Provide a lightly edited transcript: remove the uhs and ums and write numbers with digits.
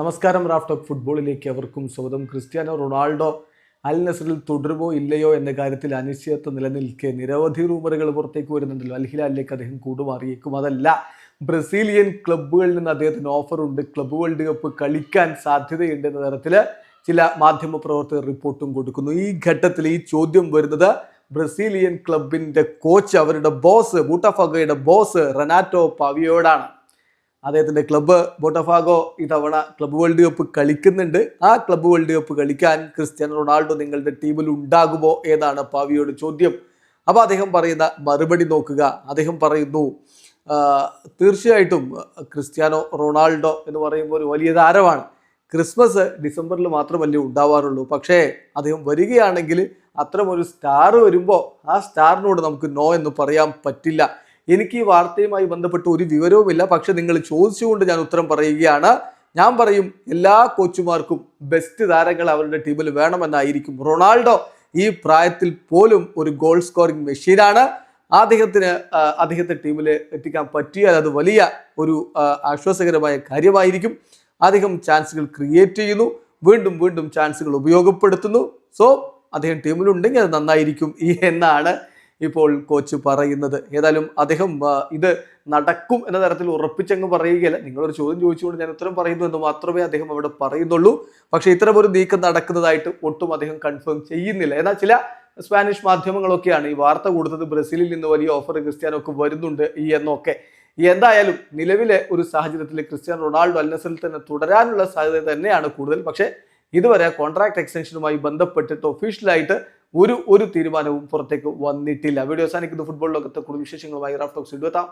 നമസ്കാരം. Raf talk ഫുട്ബോളിലേക്ക് അവർക്കും സ്വാഗതം. ക്രിസ്ത്യാനോ റൊണാൾഡോ അൽ നസറിൽ തുടരുമോ ഇല്ലയോ എന്ന കാര്യത്തിൽ അനിശ്ചിതത്വം നിലനിൽക്കെ നിരവധി റൂമറുകൾ പുറത്തേക്ക് വരുന്നുണ്ടല്ലോ. അൽ ഹിലാലിലേക്ക് അദ്ദേഹം കൂടുമാറിയേക്കും. അതല്ല, ബ്രസീലിയൻ ക്ലബ്ബുകളിൽ നിന്ന് അദ്ദേഹത്തിന് ഓഫറുണ്ട്, ക്ലബ്ബ് വേൾഡ് കപ്പ് കളിക്കാൻ സാധ്യതയുണ്ട് എന്ന തരത്തിൽ ചില മാധ്യമ പ്രവർത്തകർ റിപ്പോർട്ടും കൊടുക്കുന്നു. ഈ ഘട്ടത്തിൽ ഈ ചോദ്യം വരുന്നത് ബ്രസീലിയൻ ക്ലബിന്റെ കോച്ച്, അവരുടെ ബോസ്, ബൂട്ടഫാഗോയുടെ ബോസ് റെനാറ്റോ പവിയോടാണ്. അദ്ദേഹത്തിൻ്റെ ക്ലബ്ബ് ബോട്ടഫാഗോ ഇത്തവണ ക്ലബ്ബ് വേൾഡ് കപ്പ് കളിക്കുന്നുണ്ട്. ആ ക്ലബ്ബ് വേൾഡ് കപ്പ് കളിക്കാൻ ക്രിസ്ത്യാനോ റൊണാൾഡോ നിങ്ങളുടെ ടീമിൽ ഉണ്ടാകുമോ എന്നാണ് പാവിയോട് ചോദ്യം. അപ്പോൾ അദ്ദേഹം പറയുന്ന മറുപടി നോക്കുക. അദ്ദേഹം പറയുന്നു, തീർച്ചയായിട്ടും ക്രിസ്ത്യാനോ റൊണാൾഡോ എന്ന് പറയുമ്പോൾ ഒരു വലിയ താരമാണ്. ക്രിസ്മസ് ഡിസംബറിൽ മാത്രമല്ലേ ഉണ്ടാവാറുള്ളൂ. പക്ഷേ അദ്ദേഹം വരികയാണെങ്കിൽ അത്തരമൊരു സ്റ്റാർ വരുമ്പോൾ ആ സ്റ്റാറിനോട് നമുക്ക് നോ എന്ന് പറയാൻ പറ്റില്ല. എനിക്ക് ഈ വാർത്തയുമായി ബന്ധപ്പെട്ട് ഒരു വിവരവുമില്ല. പക്ഷെ നിങ്ങൾ ചോദിച്ചുകൊണ്ട് ഞാൻ ഉത്തരം പറയുകയാണ്. ഞാൻ പറയും, എല്ലാ കോച്ചുമാർക്കും ബെസ്റ്റ് താരങ്ങൾ അവരുടെ ടീമിൽ വേണമെന്നായിരിക്കും. റൊണാൾഡോ ഈ പ്രായത്തിൽ പോലും ഒരു ഗോൾ സ്കോറിംഗ് മെഷീനാണ്. അദ്ദേഹത്തെ ടീമിൽ എത്തിക്കാൻ പറ്റിയാൽ അത് വലിയ ഒരു ആശ്വാസകരമായ കാര്യമായിരിക്കും. അദ്ദേഹം ചാൻസുകൾ ക്രിയേറ്റ് ചെയ്യുന്നു, വീണ്ടും വീണ്ടും ചാൻസുകൾ ഉപയോഗപ്പെടുത്തുന്നു. സോ അദ്ദേഹം ടീമിലുണ്ടെങ്കിൽ അത് നന്നായിരിക്കും എന്നാണ് ഇപ്പോൾ കോച്ച് പറയുന്നത്. ഏതായാലും അദ്ദേഹം ഇത് നടക്കും എന്ന തരത്തിൽ ഉറപ്പിച്ചങ്ങ് പറയുകയല്ല. നിങ്ങളൊരു ചോദ്യം ചോദിച്ചുകൊണ്ട് ഞാൻ ഉത്തരം പറയുന്നു എന്ന് മാത്രമേ അദ്ദേഹം അവിടെ പറയുന്നുള്ളൂ. പക്ഷേ ഇത്തരം ഒരു നീക്കം നടക്കുന്നതായിട്ട് ഒട്ടും അദ്ദേഹം കൺഫേം ചെയ്യുന്നില്ല. എന്നാൽ ചില സ്പാനിഷ് മാധ്യമങ്ങളൊക്കെയാണ് ഈ വാർത്ത കൊടുത്തത്. ബ്രസീലിൽ നിന്ന് വലിയ ഓഫർ ക്രിസ്ത്യാനോക്ക് വരുന്നുണ്ട് എന്നൊക്കെ. എന്തായാലും നിലവിലെ ഒരു സാഹചര്യത്തിൽ ക്രിസ്ത്യാനോ റൊണാൾഡോ അൽ നസറിൽ തന്നെ തുടരാനുള്ള സാധ്യത തന്നെയാണ് കൂടുതൽ. പക്ഷേ ഇതുവരെ കോൺട്രാക്ട് എക്സ്റ്റൻഷനുമായി ബന്ധപ്പെട്ടിട്ട് ഒഫീഷ്യലായിട്ട് ഒരു തീരുമാനവും പുറത്തേക്ക് വന്നിട്ടില്ല. വീഡിയോ അവസാനിക്കുന്ന ഫുട്ബോൾ ലോകത്തെ കൂടുതൽ വിശേഷങ്ങളുമായി റാഫ് ടോക്സ് എത്താം.